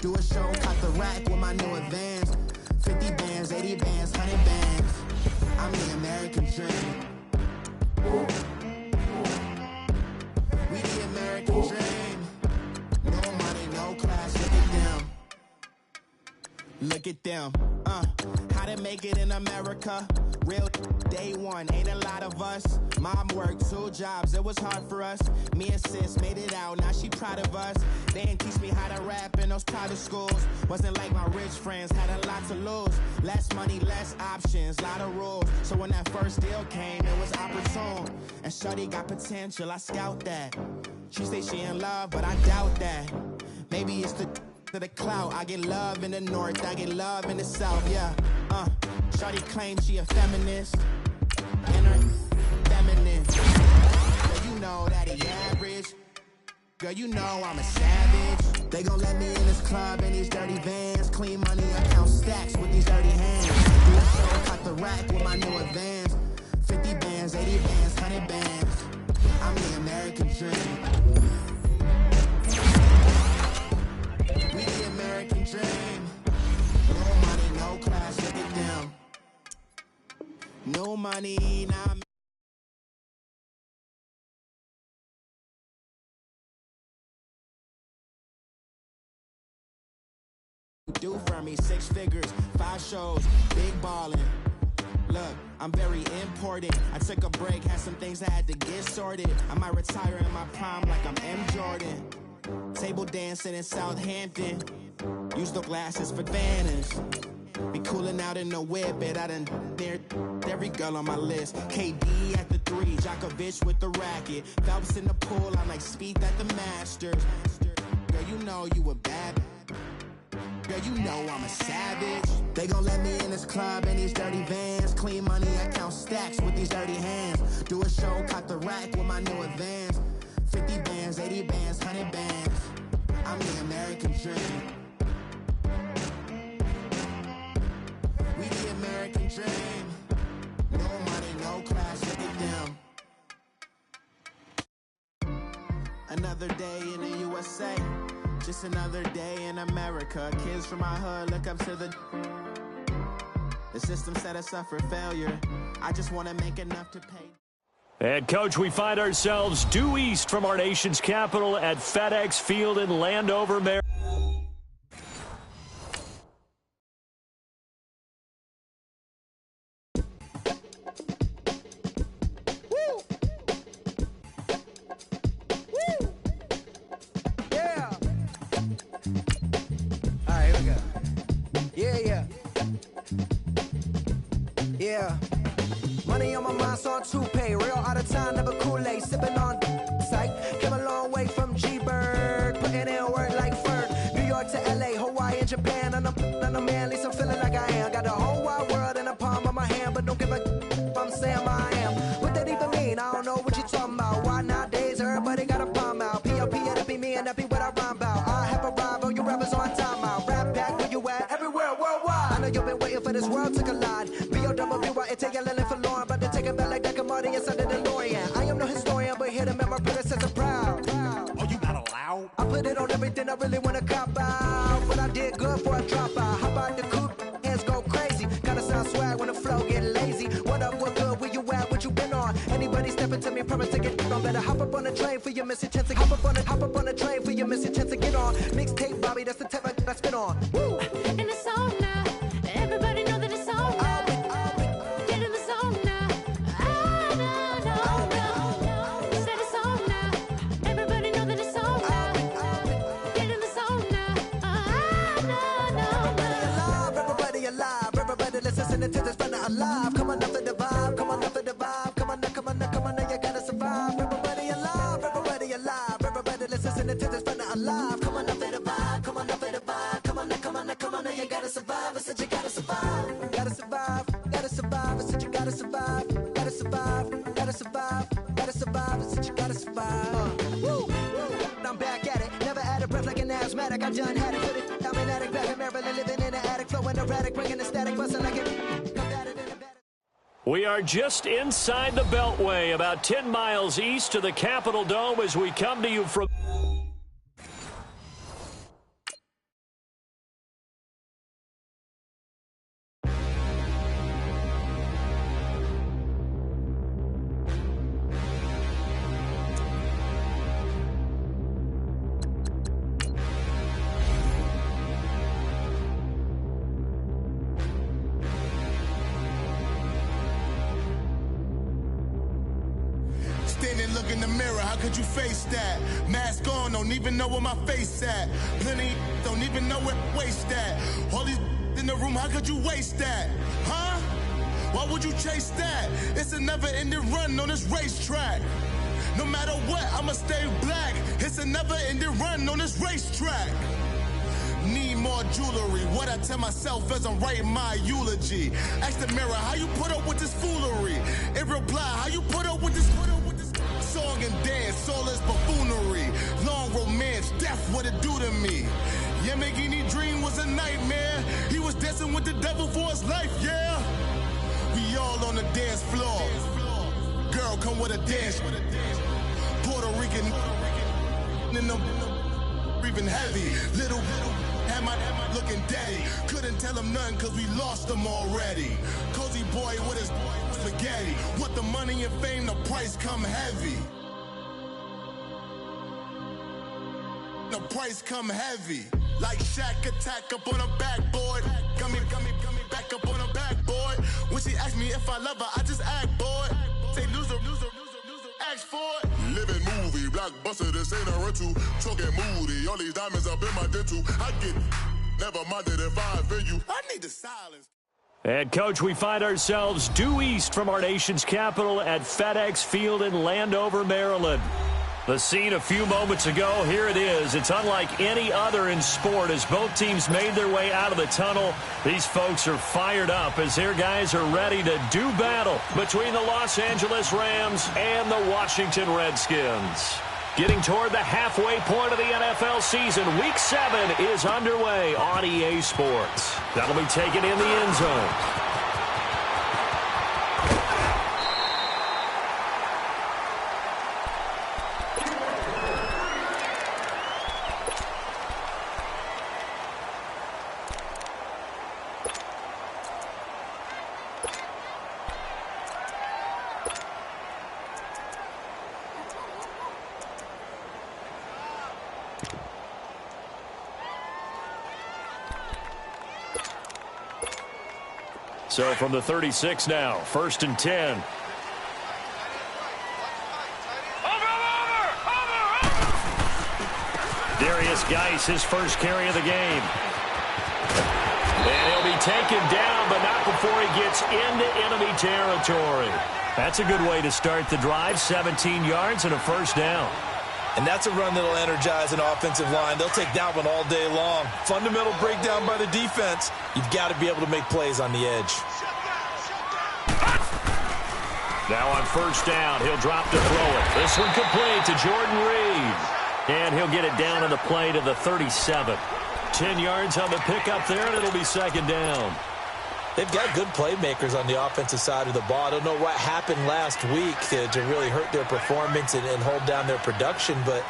Do a show, cut the rack with my new advance. 50 bands, 80 bands, 100 bands. I'm the American dream. We the American dream. No money, no class, look at them. Look at them, how to make it in America. Real day one, ain't a lot of us. Mom worked 2 jobs, it was hard for us. Me and sis made it out, now she proud of us. They didn't teach me how to rap in those private schools. Wasn't like my rich friends, had a lot to lose. Less money, less options, lot of rules. So when that first deal came, it was opportune. And shorty got potential, I scout that. She say she in love, but I doubt that. Maybe it's to the clout. I get love in the north, I get love in the south, yeah. Shorty claims she a feminist, and her feminine. Girl, you know that he average. Girl, you know I'm a savage. They gon' let me in this club in these dirty vans. Clean money, I count stacks with these dirty hands. Do a show, cut the rack with my new advance. 50 bands, 80 bands, 100 bands. I'm the American dream. We the American dream. No money, no class, look at them. No money, nah. Do for me 6 figures, 5 shows, big ballin'. Look, I'm very important. I took a break, had some things I had to get sorted. I might retire in my prime like I'm M. Jordan. Table dancing in Southampton. Use the glasses for Vanish. Be coolin' out in the whip, but I done near every girl on my list. KD at the 3, Djokovic with the racket. Phelps in the pool, I like Speed at the Masters. Girl, you know you a bad. Girl, you know I'm a savage. They gon' let me in this club in these dirty vans. Clean money, I count stacks with these dirty hands. Do a show, cut the rack with my new advance. 50 bands, 80 bands, 100 bands. I'm the American dream. We the American dream. No money, no class, look at them. Another day in the USA. Just another day in America. Kids from my hood look up to the system set us up for failure. I just want to make enough to pay. And, Coach, we find ourselves due east from our nation's capital at FedEx Field in Landover, Maryland. Yeah, money on my mind, so on toupee. Real out of time, never Kool-Aid. Sipping on sight. Came a long way from G-Bird. Putting in work like Ferg. New York to LA, Hawaii and Japan. And I'm man, at least I'm feeling like I am. Got the whole wide world in the palm of my hand, but don't give a I'm saying I am. What that even mean? I don't know what you talking about. Why nowadays everybody got a palm out? P.O.P. that'd be me and that be what I rhyme about. I have arrived on your rappers on time out. Rap back where you at? Everywhere worldwide. I know you've been waiting for this world to collide. B-O-W-Y-N-T-L-L for Lauren, but to take it back like that commodity inside the DeLorean. I am no historian, but here to make my predecessor proud. Oh, you got allowed? I put it on everything I really wanna cop out, but I did good for a drop out. How about the coupe? Hands go crazy. Kinda sound swag when the flow get lazy. What up, what good, where you at, what you been on? Anybody stepping to me, promise to get on. Better hop up on the train for your missing chance to hop up on the train for your missing chance to get on. Mixtape, Bobby, that's the tape I spin on. Woo! In the zone now, everybody know that it's on now. Get in the zone now. No. Said it's on now. Everybody know that it's on now. Get in the zone now. No. Everybody alive, everybody listening to this brother alive. Come on up for the vibe, come on up for the vibe. Come on, you gotta survive. Everybody alive, everybody listening to this brother alive. Come on up for the vibe, come on up for the vibe. Come on, you gotta survive. I said you gotta survive, gotta survive, gotta survive. I said you gotta survive, gotta survive, gotta survive, gotta survive. I said you gotta survive. Woo! I'm back at it, never had a breath like an asthmatic. I done had it, put it. I'm an addict, back in Maryland, living in an attic, flowing erratic, bringing the static, busting like it. We are just inside the Beltway, about 10 miles east of the Capitol Dome as we come to you from and look in the mirror, how could you face that? Mask on, don't even know where my face at. Plenty don't even know where waist at. All these in the room, how could you waste that? Huh? Why would you chase that? It's a never-ending run on this racetrack. No matter what, I'ma stay black. It's a never-ending run on this racetrack. Need more jewelry. What I tell myself as I'm writing my eulogy. Ask the mirror, how you put up with this foolery? It reply, how you put up with this song and dance, soulless buffoonery. Long romance, death, what it do to me? Yamagini dream was a nightmare. He was dancing with the devil for his life, yeah. We all on the dance floor. Girl, come with a dance. Puerto Rican in the breathing heavy. Little had my looking daddy. Couldn't tell him nothing cause we lost him already. Cozy boy with his spaghetti. What the money and fame, the price come heavy. The price come heavy. Like Shaq attack up on a backboard. Got me back up on a backboard. When she asked me if I love her, I just act bored. Say loser, ask for it. Living movie, blockbuster, this ain't a rental. Talking moody, all these diamonds up in my dental. I get never minded if I offend you. I need the silence. And, Coach, we find ourselves due east from our nation's capital at FedEx Field in Landover, Maryland. The scene a few moments ago, here it is. It's unlike any other in sport as both teams made their way out of the tunnel. These folks are fired up as their guys are ready to do battle between the Los Angeles Rams and the Washington Redskins. Getting toward the halfway point of the NFL season, Week 7 is underway on EA Sports. That'll be taken in the end zone. So from the 36 now, 1st and 10. Darius Geis, his first carry of the game. And he'll be taken down, but not before he gets into enemy territory. That's a good way to start the drive, 17 yards and a first down. And that's a run that'll energize an offensive line. They'll take that one all day long. Fundamental breakdown by the defense. You've got to be able to make plays on the edge. Now on first down, he'll drop to throw it. This one complete to Jordan Reed. And he'll get it down on the play to the 37. 10 yards on the pickup there, and it'll be second down. They've got good playmakers on the offensive side of the ball. I don't know what happened last week to really hurt their performance and hold down their production, but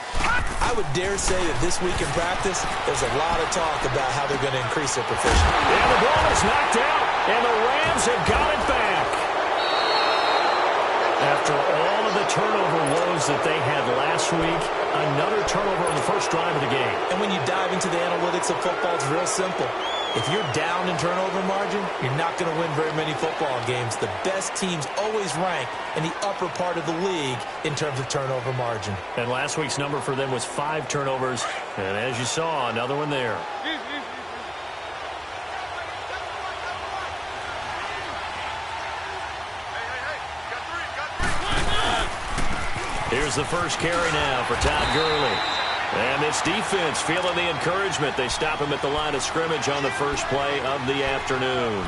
I would dare say that this week in practice, there's a lot of talk about how they're going to increase their proficiency. And the ball is knocked out, and the Rams have got it back. After all of the turnover woes that they had last week, another turnover on the first drive of the game. And when you dive into the analytics of football, it's real simple. If you're down in turnover margin, you're not going to win very many football games. The best teams always rank in the upper part of the league in terms of turnover margin. And last week's number for them was 5 turnovers. And as you saw, another one there. Here's the first carry now for Todd Gurley. And this defense feeling the encouragement. They stop him at the line of scrimmage on the first play of the afternoon.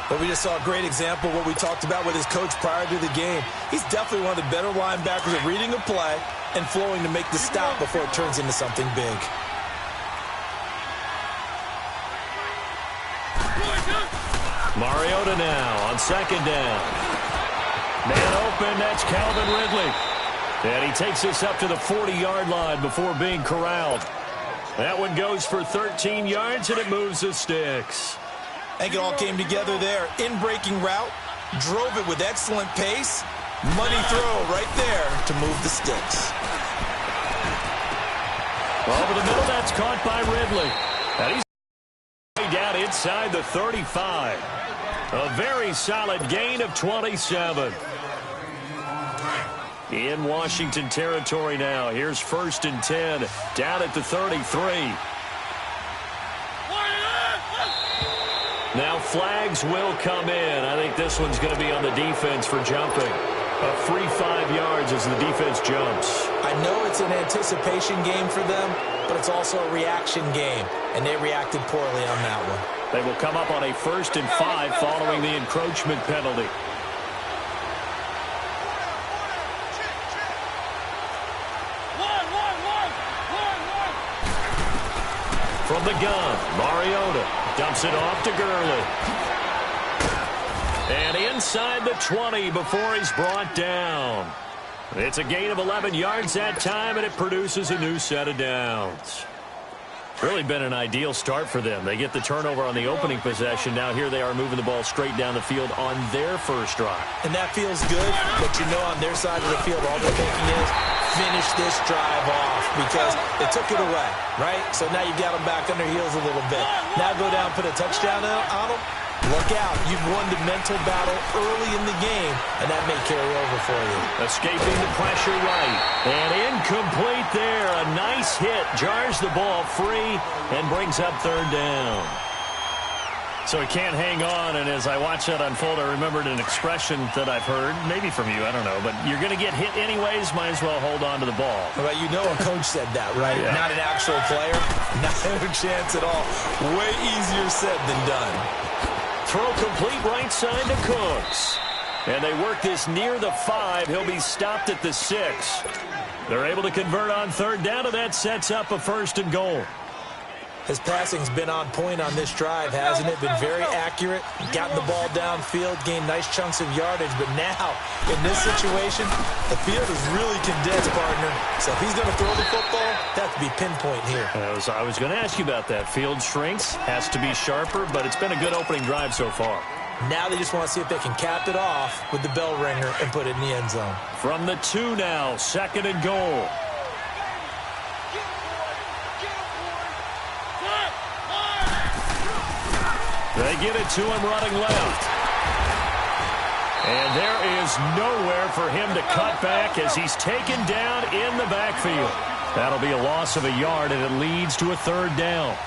But we just saw a great example of what we talked about with his coach prior to the game. He's definitely one of the better linebackers at reading a play and flowing to make the stop before it turns into something big. Mariota now on second down. Man open, that's Calvin Ridley. And he takes this up to the 40-yard line before being corralled. That one goes for 13 yards, and it moves the sticks. I think it all came together there. In-breaking route, drove it with excellent pace. Money throw right there to move the sticks. Over the middle, that's caught by Ridley. And he's down inside the 35. A very solid gain of 27. in Washington territory now. Here's 1st and 10 down at the 33. Now flags will come in. I think this one's going to be on the defense for jumping. A free 5 yards as the defense jumps. I know it's an anticipation game for them, but it's also a reaction game, and they reacted poorly on that one. They will come up on a 1st and 5 following the encroachment penalty. From the gun, Mariota dumps it off to Gurley. And inside the 20 before he's brought down. It's a gain of 11 yards that time, and it produces a new set of downs. Really been an ideal start for them. They get the turnover on the opening possession. Now here they are moving the ball straight down the field on their first drive. And that feels good, but you know on their side of the field all they're thinking is finish this drive off because they took it away, right? So now you got them back on their heels a little bit. Now go down, put a touchdown on them. Look out. You've won the mental battle early in the game, and that may carry over for you. Escaping the pressure right. And incomplete there. A nice hit. Jars the ball free and brings up 3rd down. So he can't hang on, and as I watch that unfold, I remembered an expression that I've heard, maybe from you, I don't know, but you're going to get hit anyways, might as well hold on to the ball. Well, you know a coach said that, right? Yeah. Not an actual player. Not a chance at all. Way easier said than done. Throw complete right side to Cooks. And they work this near the 5. He'll be stopped at the 6. They're able to convert on 3rd down, and that sets up a 1st and goal. His passing's been on point on this drive, hasn't it? Been very accurate, gotten the ball downfield, gained nice chunks of yardage. But now, in this situation, the field is really condensed, partner. So if he's going to throw the football, that has to be pinpoint here. I was going to ask you about that. Field shrinks, has to be sharper, but it's been a good opening drive so far. Now they just want to see if they can cap it off with the bell ringer and put it in the end zone. From the 2 now, 2nd and goal. They get it to him running left. And there is nowhere for him to cut back as he's taken down in the backfield. That'll be a loss of a yard, and it leads to a 3rd down.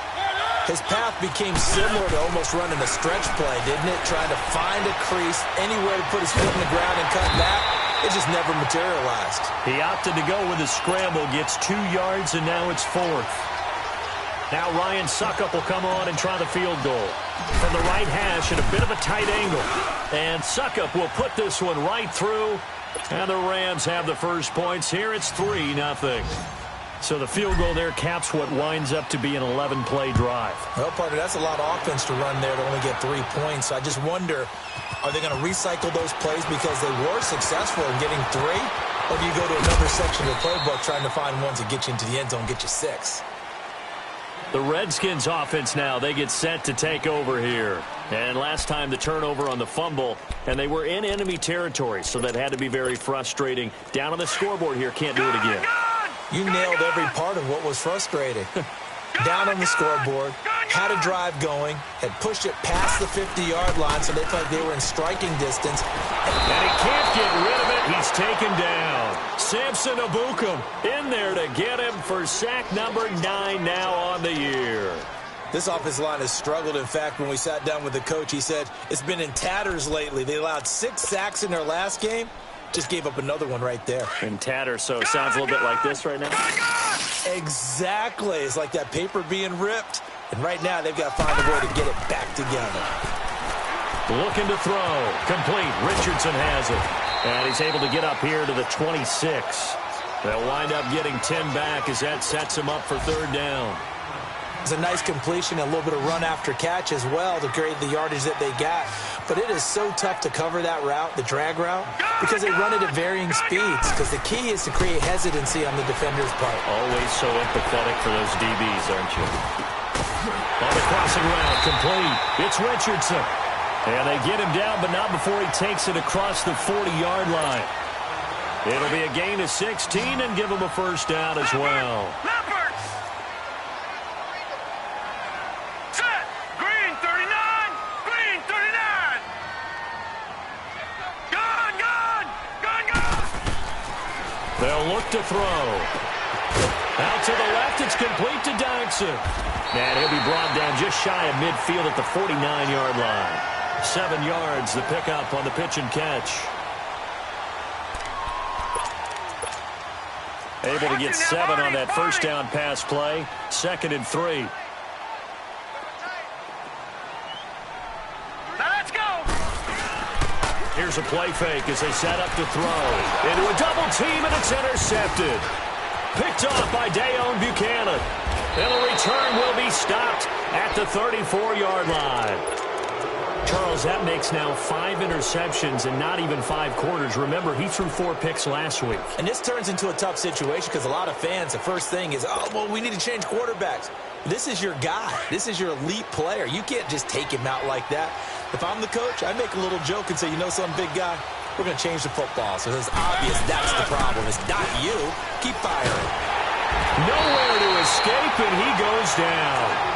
His path became similar to almost running a stretch play, didn't it? Trying to find a crease, anywhere to put his foot in the ground and cut back. It just never materialized. He opted to go with a scramble, gets 2 yards, and now it's 4th. Now Ryan Suckup will come on and try the field goal. From the right hash at a bit of a tight angle. And Suckup will put this one right through. And the Rams have the first points. Here it's 3-0. So the field goal there caps what winds up to be an 11-play drive. Well, partner, that's a lot of offense to run there to only get 3 points. I just wonder, are they going to recycle those plays because they were successful in getting 3? Or do you go to another section of the playbook trying to find ones that get you into the end zone, get you 6? The Redskins offense now, they get set to take over here. And last time the turnover on the fumble, and they were in enemy territory, so that had to be very frustrating. Down on the scoreboard here, can't do it again. You nailed every part of what was frustrating. Down on the scoreboard, had a drive going, had pushed it past the 50-yard line, so they felt like they were in striking distance. And he can't get rid of it. He's taken down. Samson Abukum in there to get him for sack number 9 now on the year. This offensive line has struggled. In fact, when we sat down with the coach, he said it's been in tatters lately. They allowed 6 sacks in their last game. Just gave up another one right there. In tatters, so it sounds a little bit like this right now. Exactly. It's like that paper being ripped. And right now, they've got to find a way to get it back together. Looking to throw. Complete. Richardson has it. And he's able to get up here to the 26. They'll wind up getting 10 back as that sets him up for 3rd down. It's a nice completion, a little bit of run after catch as well to create the yardage that they got. But it is so tough to cover that route, the drag route, because they run it at varying speeds. Because the key is to create hesitancy on the defender's part. Always so empathetic for those DBs, aren't you? On the crossing route, complete. It's Richardson. And they get him down, but not before he takes it across the 40-yard line. It'll be a gain of 16 and give him a first down as well. look to throw. Out to the left, it's complete to Dodson. And he'll be brought down just shy of midfield at the 49-yard line. 7 yards, the pickup on the pitch and catch. Able to get 7 on that first down pass play. 2nd and 3. Here's a play fake as they set up to throw. Into a double team, and it's intercepted. Picked off by Dayon Buchanan. And the return will be stopped at the 34-yard line. Charles, that makes now 5 interceptions and not even 5 quarters. Remember, he threw 4 picks last week. And this turns into a tough situation because a lot of fans, the first thing is, oh, well, we need to change quarterbacks. This is your guy. This is your elite player. You can't just take him out like that. If I'm the coach, I make a little joke and say, you know something, big guy? We're going to change the football. So it's obvious that's the problem. It's not you. Keep firing. Nowhere to escape, and he goes down.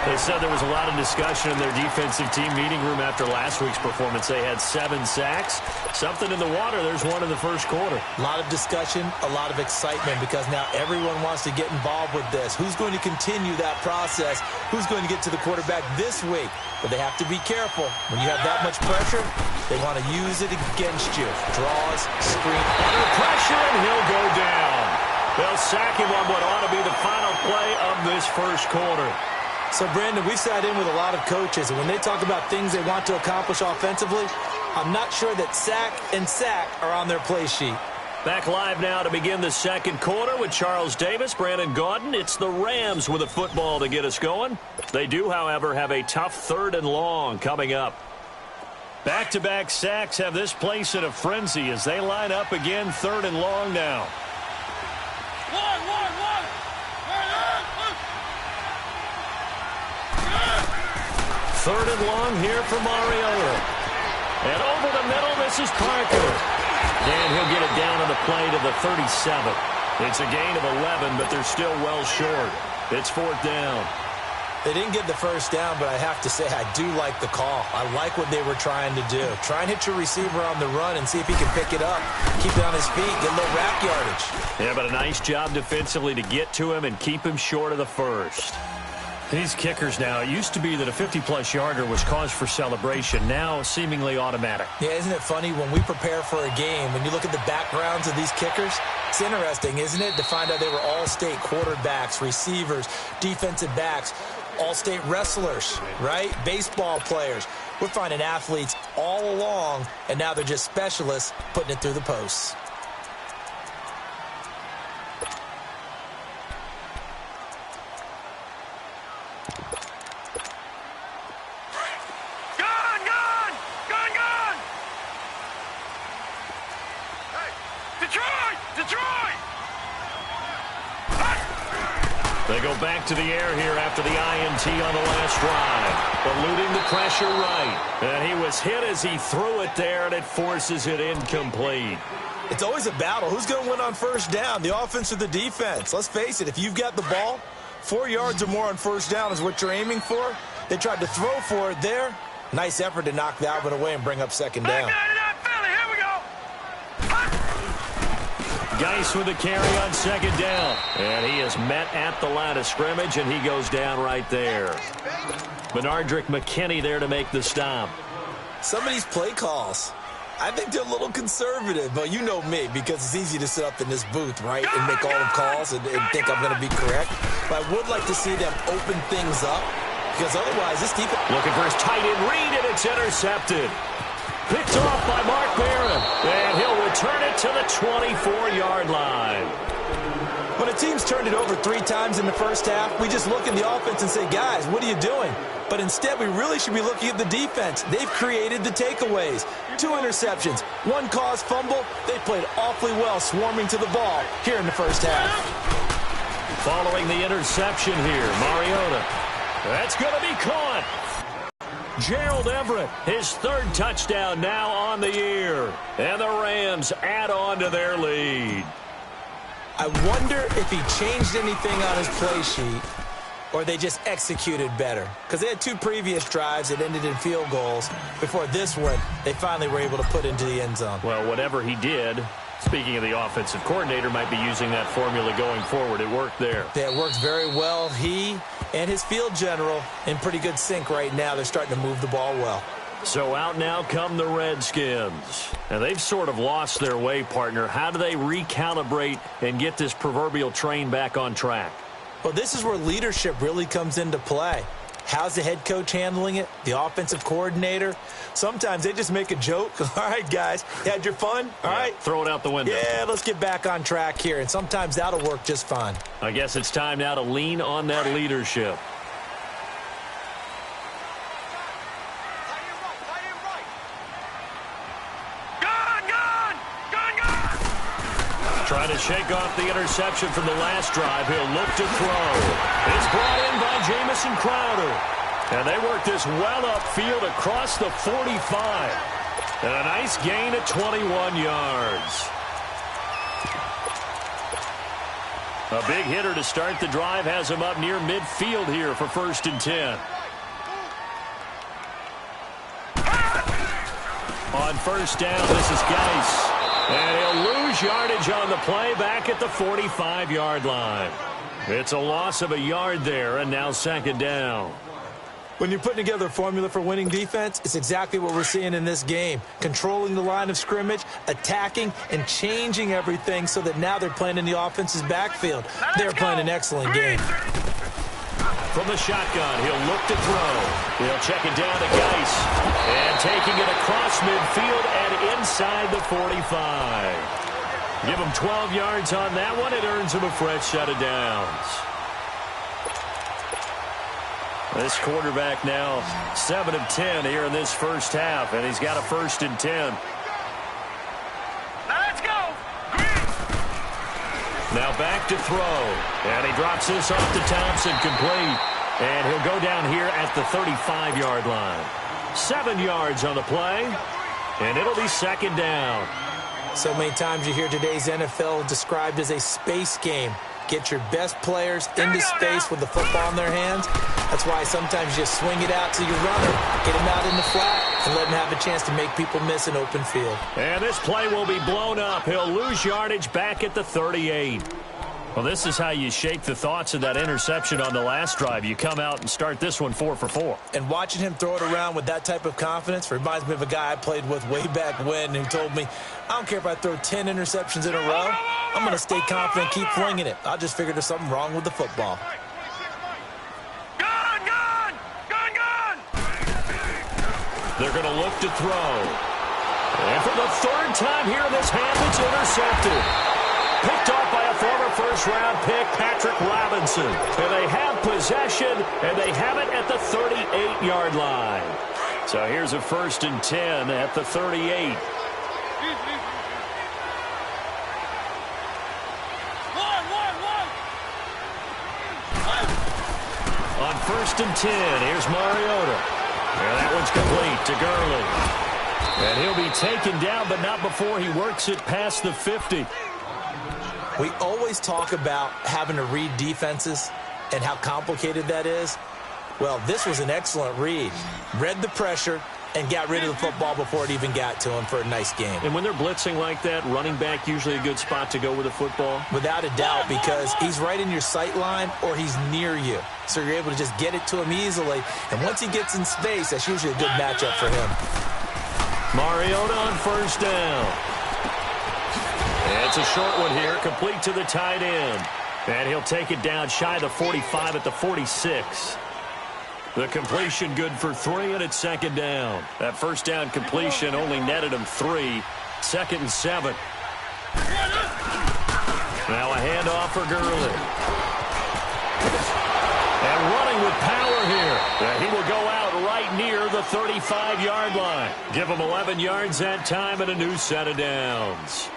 They said there was a lot of discussion in their defensive team meeting room after last week's performance. They had 7 sacks. Something in the water. There's one in the first quarter. A lot of discussion, a lot of excitement because now everyone wants to get involved with this. Who's going to continue that process? Who's going to get to the quarterback this week? But they have to be careful. When you have that much pressure, they want to use it against you. Draws, screen. Under pressure, and he'll go down. They'll sack him on what ought to be the final play of this first quarter. So, Brandon, we've sat in with a lot of coaches, and when they talk about things they want to accomplish offensively, I'm not sure that sack and sack are on their play sheet. Back live now to begin the second quarter with Charles Davis, Brandon Gaudin. It's the Rams with a football to get us going. They do, however, have a tough 3rd and long coming up. Back-to-back sacks have this place in a frenzy as they line up again 3rd and long now. Third and long here for Mariota. And over the middle, this is Parker. And he'll get it down on the play to the 37. It's a gain of 11, but they're still well short. It's 4th down. They didn't get the first down, but I have to say I do like the call. I like what they were trying to do. Try and hit your receiver on the run and see if he can pick it up. Keep it on his feet, get a little rack yardage. Yeah, but a nice job defensively to get to him and keep him short of the first. These kickers now, it used to be that a 50-plus yarder was cause for celebration. Now, seemingly automatic. Yeah, isn't it funny when we prepare for a game, when you look at the backgrounds of these kickers, it's interesting, isn't it, to find out they were all-state quarterbacks, receivers, defensive backs, all-state wrestlers, right? Baseball players. We're finding athletes all along, and now they're just specialists putting it through the posts. They go back to the air here after the INT on the last drive. Eluding the pressure right. And he was hit as he threw it there, and it forces it incomplete. It's always a battle. Who's going to win on first down, the offense or the defense? Let's face it, if you've got the ball, 4 yards or more on first down is what you're aiming for. They tried to throw for it there. Nice effort to knock that one away and bring up 2nd down. Geis with the carry on 2nd down. And he is met at the line of scrimmage, and he goes down right there. Benardrick McKinney there to make the stop. Some of these play calls, I think they're a little conservative, but you know me, because it's easy to sit up in this booth, right, and make all the calls and think I'm going to be correct. But I would like to see them open things up, because otherwise this defense... Looking for his tight end read, and it's intercepted. Picked off by Mark Barron, and he'll return it to the 24-yard line. When a team's turned it over 3 times in the first half, we just look at the offense and say, guys, what are you doing? But instead, we really should be looking at the defense. They've created the takeaways. 2 interceptions, 1 caused fumble. They played awfully well swarming to the ball here in the first half. Following the interception here, Mariota. That's going to be caught. Gerald Everett, his 3rd touchdown now on the year. And the Rams add on to their lead. I wonder if he changed anything on his play sheet or they just executed better. Because they had 2 previous drives that ended in field goals. Before this one, they finally were able to put into the end zone. Well, whatever he did, Speaking of the offensive coordinator, might be using that formula going forward. It worked there. Yeah, it works very well. He and his field general in pretty good sync right now. They're starting to move the ball well. So out now come the Redskins. And they've sort of lost their way, partner. How do they recalibrate and get this proverbial train back on track? Well, this is where leadership really comes into play. How's the head coach handling it? The offensive coordinator? Sometimes they just make a joke. All right, guys, you had your fun? All right. Throw it out the window. Yeah, let's get back on track here. And sometimes that'll work just fine. I guess it's time now to lean on that leadership. Trying to shake off the interception from the last drive. He'll look to throw. It's brought in by Jamison Crowder. And they work this well upfield across the 45. And a nice gain of 21 yards. A big hitter to start the drive has him up near midfield here for 1st and 10. On 1st down, this is Geis. And he'll lose yardage on the play back at the 45-yard line. It's a loss of a yard there, and now 2nd down. When you're putting together a formula for winning defense, it's exactly what we're seeing in this game. Controlling the line of scrimmage, attacking, and changing everything so that now they're playing in the offense's backfield. They're playing an excellent game. From the shotgun, he'll look to throw. He'll check it down to Geis. And taking it across midfield and inside the 45. Give him 12 yards on that one. It earns him a fresh set of downs. This quarterback now 7 of 10 here in this first half, and he's got a 1st and 10. Let's go. Now back to throw, and he drops this off to Thompson, complete. And he'll go down here at the 35-yard line. 7 yards on the play, and it'll be 2nd down. So many times you hear today's NFL described as a space game. Get your best players into space with the football in their hands. That's why sometimes you just swing it out to your runner, get him out in the flat, and let him have a chance to make people miss an open field. And this play will be blown up. He'll lose yardage back at the 38. Well, this is how you shake the thoughts of that interception on the last drive. You come out and start this one 4 for 4. And watching him throw it around with that type of confidence reminds me of a guy I played with way back when who told me, I don't care if I throw 10 interceptions in a row. I'm going to stay confident, keep flinging it. I'll just figure there's something wrong with the football. Gun! They're going to look to throw. And for the 3rd time here in this half, it's intercepted. Picked off by a former first-round pick, Patrick Robinson. And they have possession, and they have it at the 38-yard line. So here's a 1st and 10 at the 38. On 1st and 10, here's Mariota. And that one's complete to Gurley. And he'll be taken down, but not before he works it past the 50. We always talk about having to read defenses and how complicated that is. Well, this was an excellent read. Read the pressure and got rid of the football before it even got to him for a nice game. And when they're blitzing like that, running back usually a good spot to go with the football? Without a doubt, because he's right in your sight line or he's near you. So you're able to just get it to him easily. And once he gets in space, that's usually a good matchup for him. Mariota on 1st down. And it's a short one here, complete to the tight end. And he'll take it down shy of the 45 at the 46. The completion good for 3, and it's 2nd down. That 1st down completion only netted him 3. 2nd and 7. Now a handoff for Gurley. And running with power here. And he will go out right near the 35-yard line. Give him 11 yards that time and a new set of downs.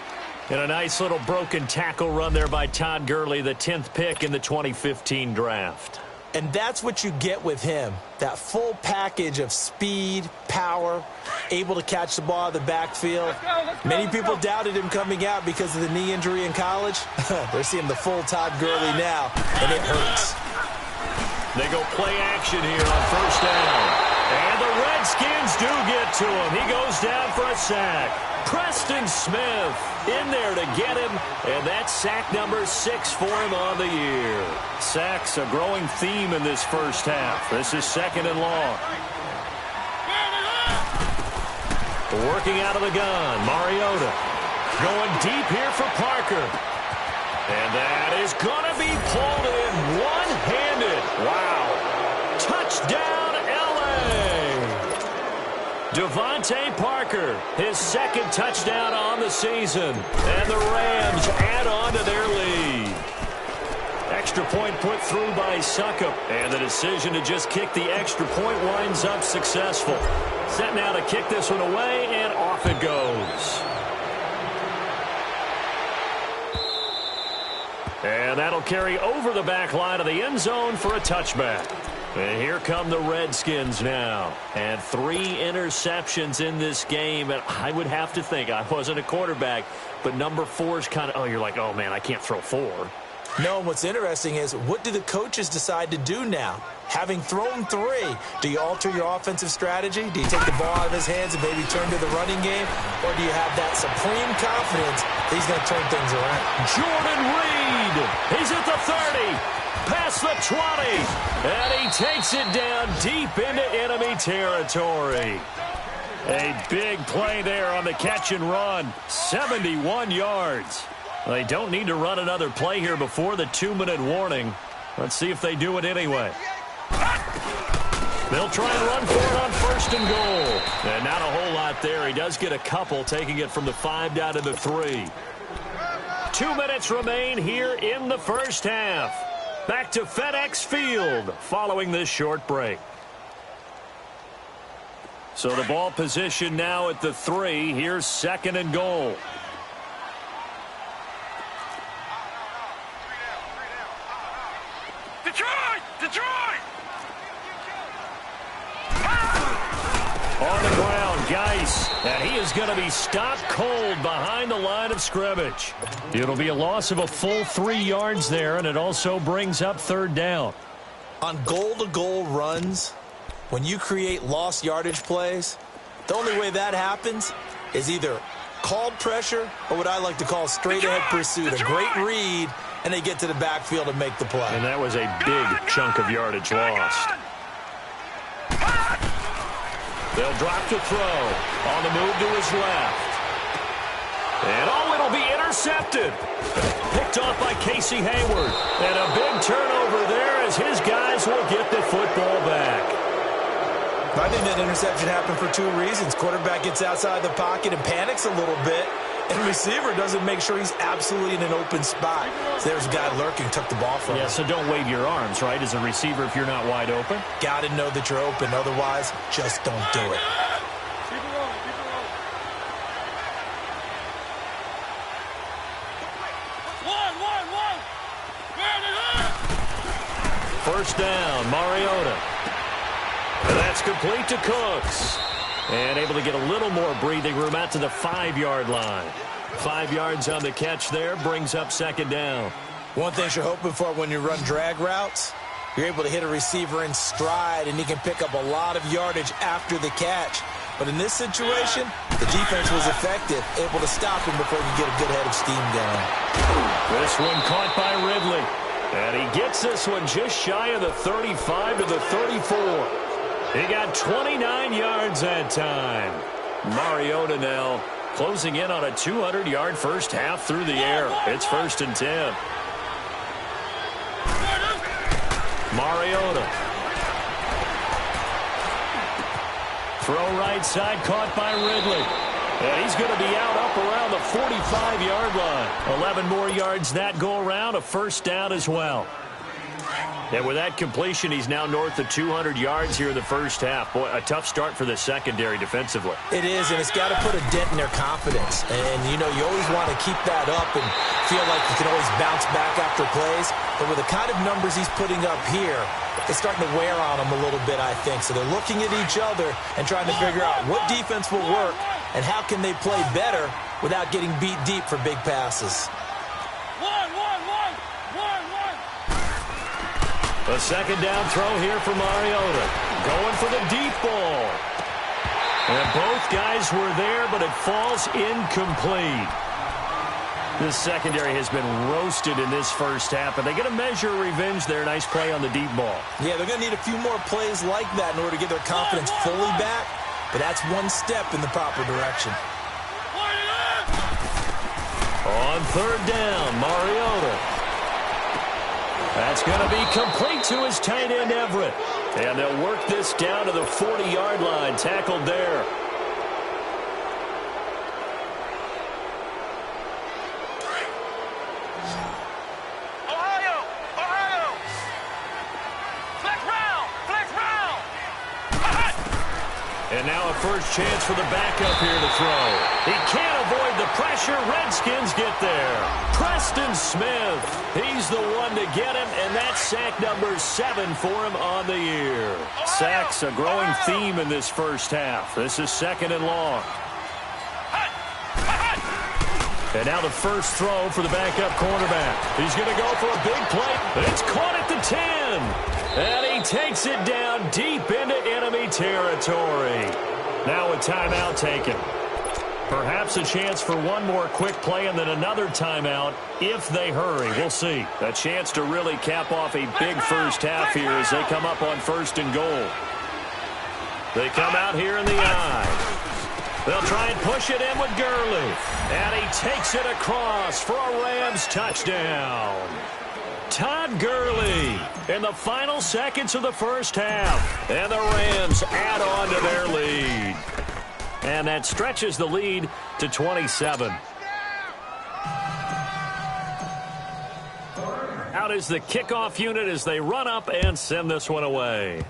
And a nice little broken tackle run there by Todd Gurley, the 10th pick in the 2015 draft. And that's what you get with him, that full package of speed, power, able to catch the ball out of the backfield. Many people doubted him coming out because of the knee injury in college. They're seeing the full Todd Gurley now, and it hurts. They go play action here on 1st down. And the Redskins do get to him. He goes down for a sack. Preston Smith in there to get him, and that's sack number 6 for him on the year. Sacks a growing theme in this first half. This is 2nd and long. Working out of the gun, Mariota. Going deep here for Parker. And that is going to be pulled in one-handed. Wow. Touchdown, L.A. Devontae Parker, his 2nd touchdown on the season. And the Rams add on to their lead. Extra point put through by Succop. And the decision to just kick the extra point winds up successful. Set now to kick this one away, and off it goes. And that'll carry over the back line of the end zone for a touchback. And here come the Redskins now. And 3 interceptions in this game. And I would have to think, I wasn't a quarterback, but number 4 is kind of, oh, you're like, oh, man, I can't throw 4. No, what's interesting is, what do the coaches decide to do now? Having thrown 3, do you alter your offensive strategy? Do you take the ball out of his hands and maybe turn to the running game? Or do you have that supreme confidence that he's going to turn things around? Jordan Reed, he's at the 30, past the 20, and he takes it down deep into enemy territory. A big play there on the catch and run, 71 yards. They don't need to run another play here before the 2-minute warning. Let's see if they do it anyway. They'll try and run for it on 1st and goal. And not a whole lot there. He does get a couple, taking it from the 5 down to the 3. 2 minutes remain here in the first half. Back to FedEx Field following this short break. So the ball position now at the 3. Here's 2nd and goal. Detroit! On the ground, Geis, and he is going to be stopped cold behind the line of scrimmage. It'll be a loss of a full 3 yards there, and it also brings up 3rd down. On goal-to-goal runs, when you create lost yardage plays, the only way that happens is either called pressure or what I like to call straight-ahead pursuit, a great read, and they get to the backfield and make the play. And that was a big chunk of yardage lost. They'll drop to throw. On the move to his left. And it'll be intercepted. Picked off by Casey Hayward. And a big turnover there as his guys will get the football back. I think that interception happened for 2 reasons. Quarterback gets outside the pocket and panics a little bit. And receiver doesn't make sure he's absolutely in an open spot. So there's a guy lurking, took the ball from him. Yeah, so don't wave your arms, right, as a receiver if you're not wide open. Got to know that you're open. Otherwise, just don't do it. Keep it rolling, keep it rolling. One. First down, Mariota. And that's complete to Cooks. And able to get a little more breathing room out to the 5-yard line. 5 yards on the catch there, brings up 2nd down. One thing you're hoping for when you run drag routes, you're able to hit a receiver in stride, and he can pick up a lot of yardage after the catch. But in this situation, the defense was effective, able to stop him before he could get a good head of steam going. This one caught by Ridley. And he gets this one just shy of the 35 to the 34. He got 29 yards that time. Mariota now closing in on a 200-yard first half through the air. It's 1st and 10. Mariota. Throw right side caught by Ridley. And he's going to be out up around the 45-yard line. 11 more yards that go around, a 1st down as well. And with that completion, he's now north of 200 yards here in the first half. Boy, a tough start for the secondary defensively. It is, and it's got to put a dent in their confidence. And, you know, you always want to keep that up and feel like you can always bounce back after plays. But with the kind of numbers he's putting up here, it's starting to wear on them a little bit, I think. So they're looking at each other and trying to figure out what defense will work and how can they play better without getting beat deep for big passes. A second down throw here for Mariota. Going for the deep ball. And both guys were there, but it falls incomplete. This secondary has been roasted in this first half, and they get a measure of revenge there. Nice play on the deep ball. Yeah, they're going to need a few more plays like that in order to get their confidence fully back, but that's one step in the proper direction. On third down, Mariota. That's going to be complete to his tight end, Everett. And they'll work this down to the 40-yard line, tackled there. And now a first chance for the backup here to throw. He can't avoid the pressure. Redskins get there. Preston Smith. He's the one to get him, and that's sack number 7 for him on the year. Sacks a growing theme in this first half. This is second and long. And now the first throw for the backup cornerback. He's going to go for a big play. It's caught at the 10. And he takes it down deep into enemy territory. Now a timeout taken. Perhaps a chance for one more quick play and then another timeout if they hurry. We'll see. A chance to really cap off a big first half here as they come up on first and goal. They come out here in the eye. They'll try and push it in with Gurley. And he takes it across for a Rams touchdown. Todd Gurley in the final seconds of the first half. And the Rams add on to their lead. And that stretches the lead to 27. Out is the kickoff unit as they run up and send this one away.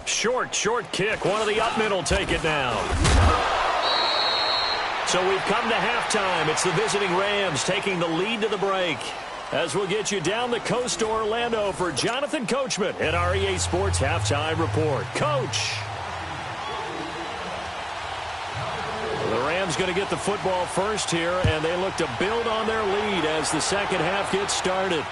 Short kick. One of the up men will take it down. So we've come to halftime. It's the visiting Rams taking the lead to the break. As we'll get you down the coast to Orlando for Jonathan Coachman at our EA Sports Halftime Report. Coach. The Rams going to get the football first here, and they look to build on their lead as the second half gets started.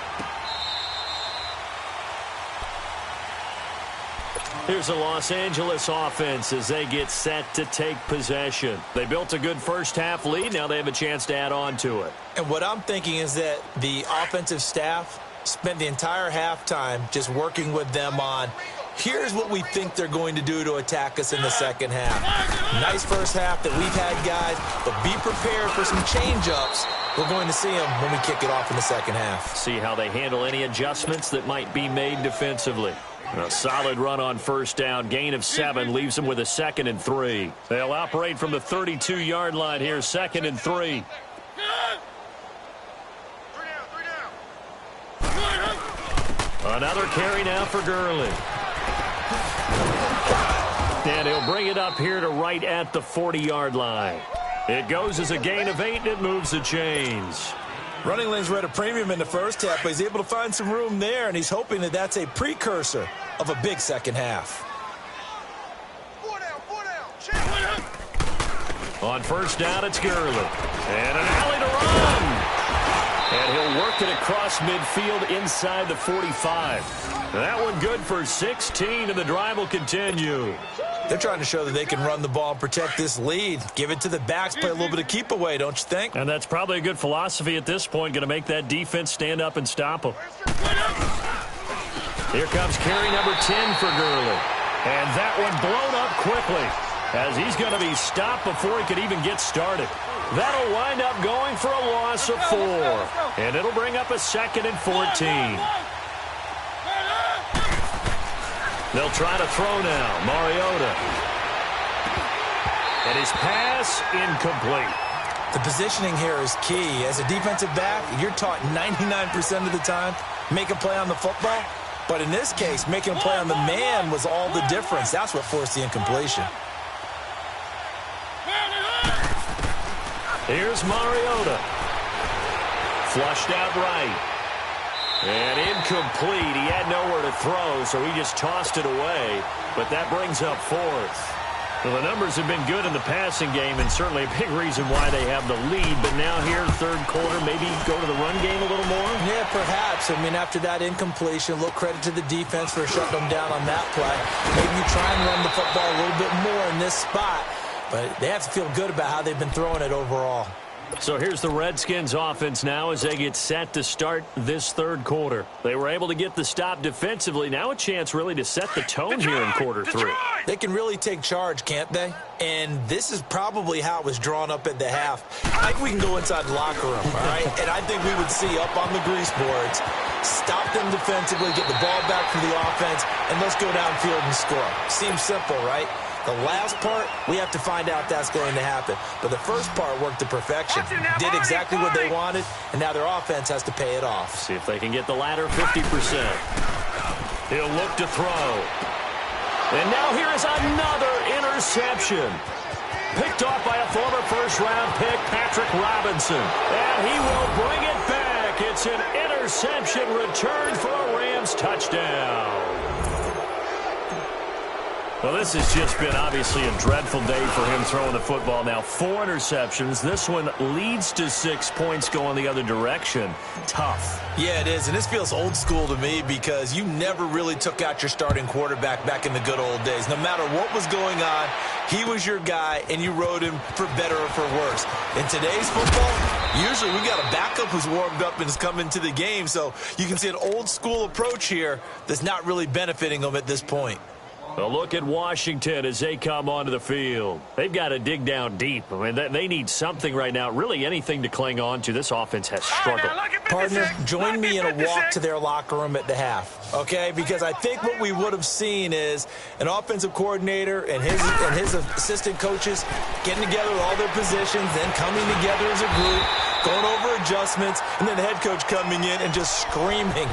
Here's the Los Angeles offense as they get set to take possession. They built a good first half lead. Now they have a chance to add on to it. And what I'm thinking is that the offensive staff spent the entire halftime just working with them on, here's what we think they're going to do to attack us in the second half. Nice first half that we've had, guys, but be prepared for some change-ups. We're going to see them when we kick it off in the second half. See how they handle any adjustments that might be made defensively. A solid run on first down. Gain of 7 leaves them with a 2nd and 3. They'll operate from the 32-yard line here. 2nd and 3. Another carry now for Gurley. And he'll bring it up here to right at the 40-yard line. It goes as a gain of 8, and it moves the chains. Running lanes were at a premium in the first half, but he's able to find some room there, and he's hoping that that's a precursor of a big second half. On first down, it's Gurley. And an alley to run. And he'll work it across midfield inside the 45. That one good for 16, and the drive will continue. They're trying to show that they can run the ball and protect this lead. Give it to the backs, play a little bit of keep away, don't you think? And that's probably a good philosophy at this point, going to make that defense stand up and stop them. Here comes carry number 10 for Gurley. And that one blown up quickly as he's going to be stopped before he could even get started. That'll wind up going for a loss of 4. And it'll bring up a 2nd and 14. They'll try to throw now. Mariota. And his pass incomplete. The positioning here is key. As a defensive back, you're taught 99% of the time, make a play on the football. But in this case, making a play on the man was all the difference. That's what forced the incompletion. Here's Mariota. Flushed out right. And incomplete. He had nowhere to throw, so he just tossed it away. But that brings up 4th. Well, the numbers have been good in the passing game, and certainly a big reason why they have the lead. But now here, third quarter, maybe go to the run game a little more? Yeah, perhaps. I mean, after that incompletion, a little credit to the defense for shutting them down on that play. Maybe you try and run the football a little bit more in this spot. But they have to feel good about how they've been throwing it overall. So here's the Redskins offense now as they get set to start this third quarter. They were able to get the stop defensively. Now a chance really to set the tone here in quarter three. They can really take charge, can't they? And this is probably how it was drawn up at the half. I think we can go inside the locker room, all right? And I think we would see up on the grease boards, stop them defensively, get the ball back for the offense, and let's go downfield and score. Seems simple, right? The last part, we have to find out if that's going to happen. But the first part worked to perfection. Did exactly what they wanted, and now their offense has to pay it off. See if they can get the latter 50%. He'll look to throw. And now here is another interception. Picked off by a former first-round pick, Patrick Robinson. And he will bring it back. It's an interception return for a Rams touchdown. Well, this has just been obviously a dreadful day for him throwing the football. Now 4 interceptions. This one leads to 6 points going the other direction. Tough. Yeah, it is, and this feels old school to me because you never really took out your starting quarterback back in the good old days. No matter what was going on, he was your guy, and you rode him for better or for worse. In today's football, usually we got a backup who's warmed up and is coming to the game, so you can see an old school approach here that's not really benefiting them at this point. A look at Washington as they come onto the field. They've got to dig down deep. I mean, they need something right now, really anything to cling on to. This offense has struggled. Partner, join me in a walk to their locker room at the half, okay? Because I think what we would have seen is an offensive coordinator and his assistant coaches getting together with all their positions, then coming together as a group, going over adjustments, and then the head coach coming in and just screaming,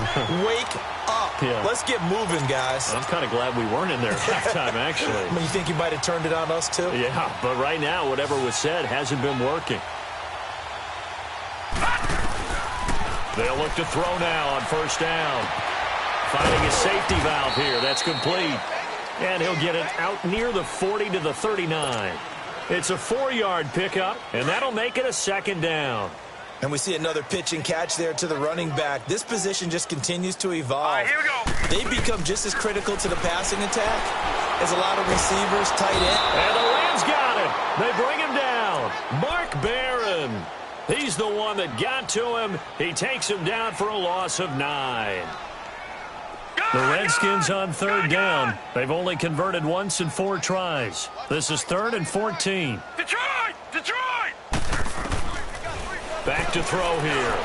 wake up. Yeah. Let's get moving, guys. I'm kind of glad we weren't in there at halftime, actually. I mean, you think you might have turned it on us, too? Yeah, but right now, whatever was said hasn't been working. They'll look to throw now on first down. Finding a safety valve here. That's complete. And he'll get it out near the 40 to the 39. It's a 4-yard pickup, and that'll make it a second down. And we see another pitch and catch there to the running back. This position just continues to evolve. All right, here we go. They become just as critical to the passing attack as a lot of receivers, tight end. And the Rams got it. They bring him down. Mark Barron. He's the one that got to him. He takes him down for a loss of 9. The Redskins on third down. They've only converted once in 4 tries. This is 3rd and 14. Detroit! Detroit! Back to throw here.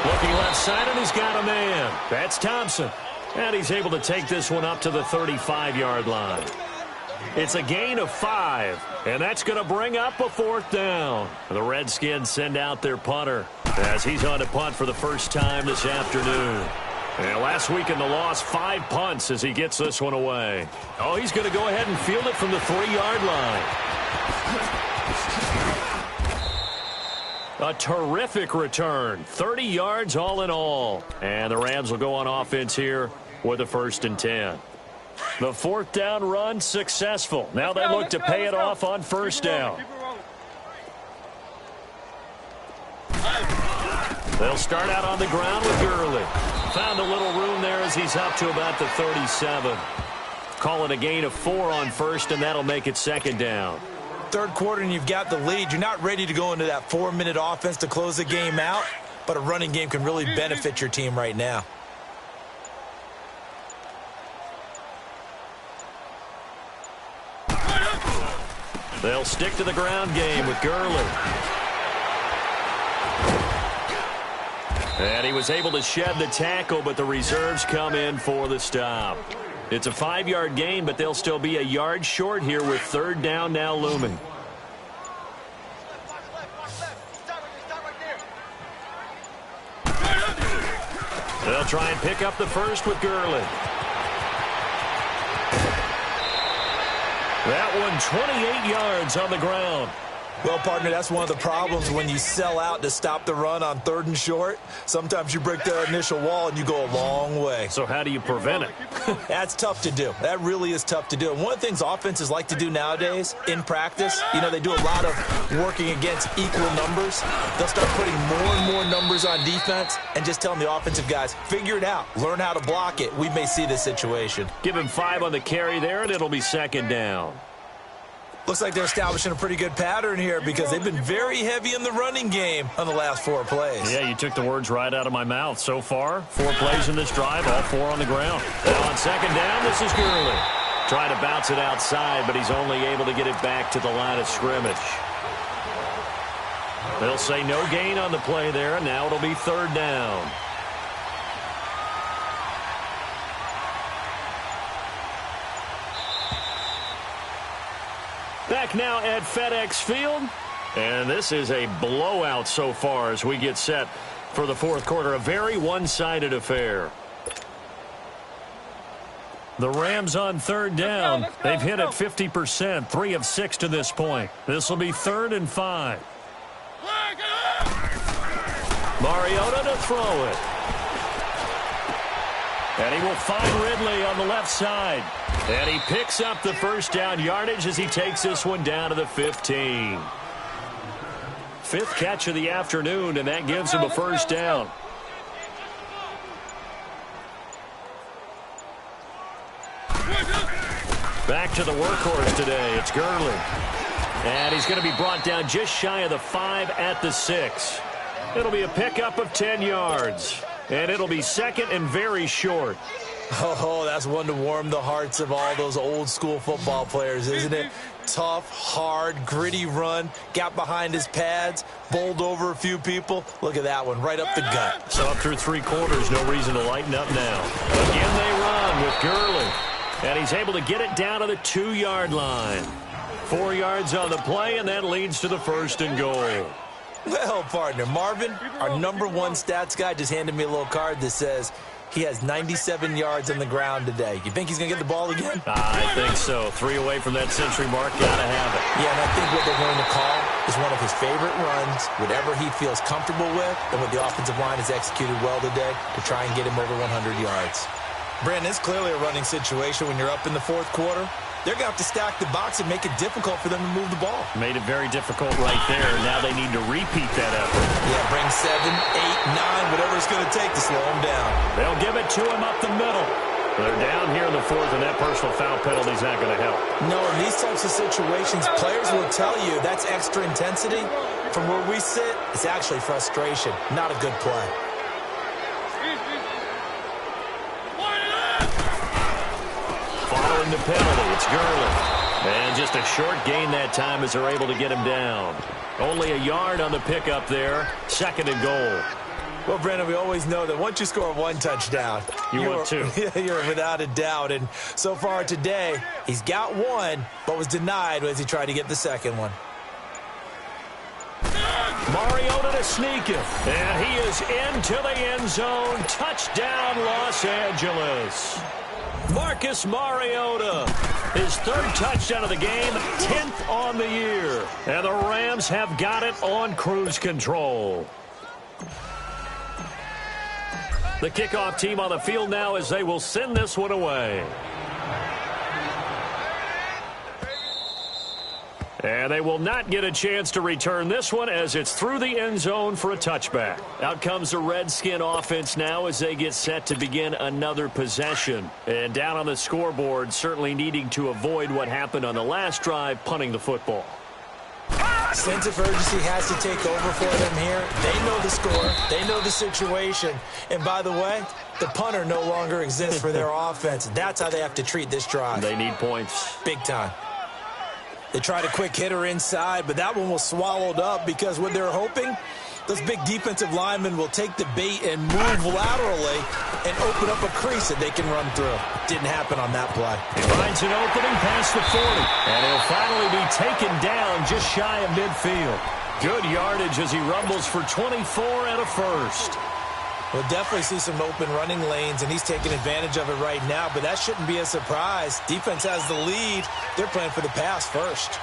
Looking left side, and he's got a man. That's Thompson. And he's able to take this one up to the 35-yard line. It's a gain of 5, and that's going to bring up a 4th down. The Redskins send out their punter as he's on to punt for the first time this afternoon. And last week in the loss, 5 punts as he gets this one away. Oh, he's going to go ahead and field it from the 3-yard line. A terrific return. 30 yards all in all. And the Rams will go on offense here with a 1st and 10. The 4th down run successful. Now they look to pay it off on first down. They'll start out on the ground with Gurley. Found a little room there as he's up to about the 37. Call it a gain of 4 on first, and that'll make it 2nd down. Third quarter and you've got the lead. You're not ready to go into that 4-minute offense to close the game out, but a running game can really benefit your team right now. They'll stick to the ground game with Gurley. And he was able to shed the tackle, but the reserves come in for the stop. It's a 5-yard gain, but they'll still be a yard short here with 3rd down now looming. They'll try and pick up the first with Gurley. That one 28 yards on the ground. Well, partner, that's one of the problems when you sell out to stop the run on 3rd and short. Sometimes you break the initial wall and you go a long way. So how do you prevent it? That's tough to do. That really is tough to do. And one of the things offenses like to do nowadays in practice, they do a lot of working against equal numbers. They'll start putting more and more numbers on defense and just telling the offensive guys, figure it out. Learn how to block it. We may see this situation. Give him 5 on the carry there, and it'll be 2nd down. Looks like they're establishing a pretty good pattern here because they've been very heavy in the running game on the last 4 plays. Yeah, you took the words right out of my mouth. So far, 4 plays in this drive, all 4 on the ground. Now on 2nd down, this is Gurley. Trying to bounce it outside, but he's only able to get it back to the line of scrimmage. They'll say no gain on the play there, and now it'll be 3rd down. Back now at FedEx Field, and this is a blowout so far as we get set for the 4th quarter. A very one-sided affair. The Rams on 3rd down. They've hit at 50%, 3 of 6 to this point. This will be 3rd and 5. Mariota to throw it. And he will find Ridley on the left side. And he picks up the 1st down yardage as he takes this one down to the 15. 5th catch of the afternoon, and that gives him a 1st down. Back to the workhorse today. It's Gurley. And he's going to be brought down just shy of the 5 at the 6. It'll be a pickup of 10 yards. And it'll be 2nd and very short. Oh, that's one to warm the hearts of all those old-school football players, isn't it? Tough, hard, gritty run, got behind his pads, bowled over a few people. Look at that one, right up the gut. So up through 3 quarters, no reason to lighten up now. Again they run with Gurley. And he's able to get it down to the 2-yard line. 4 yards on the play, and that leads to the 1st and goal. Well, partner, Marvin, our #1 stats guy, just handed me a little card that says he has 97 yards on the ground today. You think he's going to get the ball again? I think so. 3 away from that century mark. Got to have it. Yeah, and I think what they're going to call is one of his favorite runs, whatever he feels comfortable with, and what the offensive line has executed well today to try and get him over 100 yards. Brandon, it's clearly a running situation when you're up in the 4th quarter. They're going to have to stack the box and make it difficult for them to move the ball. Made it very difficult right there. Now they need to repeat that effort. Yeah, bring 7, 8, 9, whatever it's going to take to slow him down. They'll give it to him up the middle. They're down here in the 4th, and that personal foul penalty is not going to help. No, in these types of situations, players will tell you that's extra intensity. From where we sit, it's actually frustration, not a good play. Following the penalty, it's Gurley. And just a short gain that time as they're able to get him down. Only a yard on the pickup there. 2nd and goal. Well, Brandon, we always know that once you score 1 touchdown, you're 2. You're without a doubt. And so far today, he's got 1, but was denied as he tried to get the 2nd one. Mariota to sneak it. And he is into the end zone. Touchdown, Los Angeles. Marcus Mariota, his 3rd touchdown of the game, 10th on the year. And the Rams have got it on cruise control. The kickoff team on the field now as they will send this one away. And they will not get a chance to return this one as it's through the end zone for a touchback. Out comes the Redskin offense now as they get set to begin another possession. And down on the scoreboard, certainly needing to avoid what happened on the last drive, punting the football. Sense of urgency has to take over for them here. They know the score. They know the situation. And by the way, the punter no longer exists for their offense. That's how they have to treat this drive. They need points. Big time. They tried a quick hitter inside, but that one was swallowed up because what they're hoping, those big defensive linemen will take the bait and move laterally and open up a crease that they can run through. Didn't happen on that play. He finds an opening past the 40, and he'll finally be taken down just shy of midfield. Good yardage as he rumbles for 24 and a 1st. We'll definitely see some open running lanes, and he's taking advantage of it right now, but that shouldn't be a surprise. Defense has the lead. They're playing for the pass first.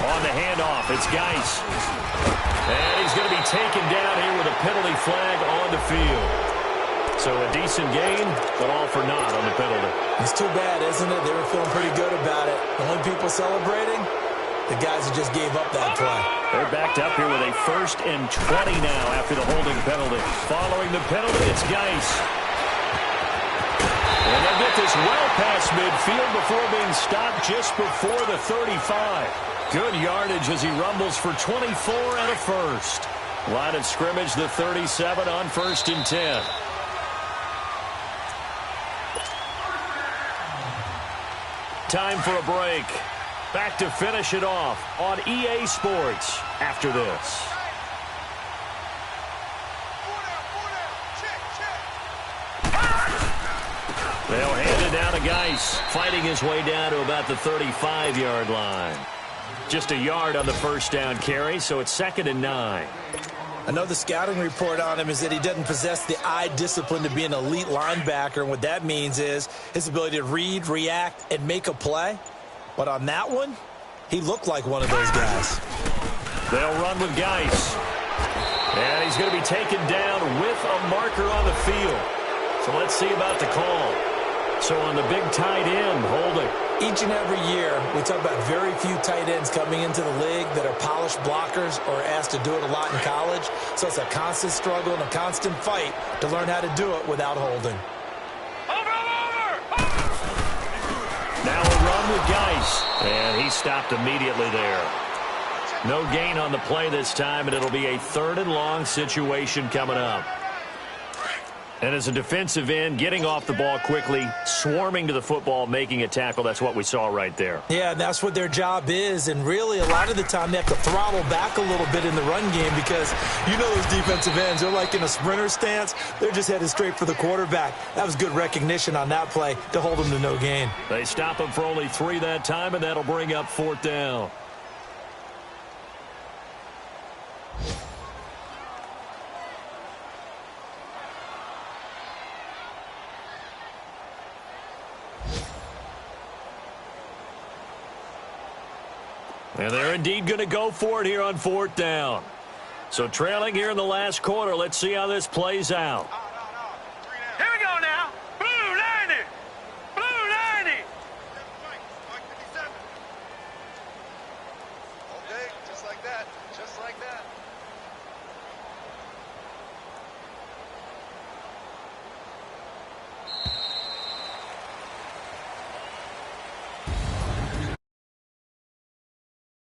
On the handoff, it's Geis. And he's going to be taken down here with a penalty flag on the field. So a decent gain, but all for naught on the penalty. It's too bad, isn't it? They were feeling pretty good about it. The only people celebrating, the guys who just gave up that play. They're backed up here with a 1st and 20 now after the holding penalty. Following the penalty, it's Geis. And they'll get this well past midfield before being stopped just before the 35. Good yardage as he rumbles for 24 and a first. Line of scrimmage, the 37 on 1st and 10. Time for a break. Back to finish it off on EA Sports after this. They'll hand it down to Geis, fighting his way down to about the 35-yard line. Just a yard on the first down carry, so it's 2nd and 9. I know the scouting report on him is that he doesn't possess the eye discipline to be an elite linebacker, and what that means is his ability to read, react, and make a play. But on that one, he looked like one of those guys. They'll run with Geis. And he's going to be taken down with a marker on the field. So let's see about the call. So on the big tight end, holding. Each and every year, we talk about very few tight ends coming into the league that are polished blockers or asked to do it a lot in college. So it's a constant struggle and a constant fight to learn how to do it without holding. Now a run with Geis. And he stopped immediately there. No gain on the play this time, and it'll be a 3rd and long situation coming up. And as a defensive end, getting off the ball quickly, swarming to the football, making a tackle, that's what we saw right there. Yeah, that's what their job is, and really a lot of the time they have to throttle back a little bit in the run game because you know those defensive ends, they're like in a sprinter stance. They're just headed straight for the quarterback. That was good recognition on that play to hold them to no gain. They stop him for only 3 that time, and that'll bring up 4th down. And they're indeed going to go for it here on 4th down. So trailing here in the last quarter, let's see how this plays out.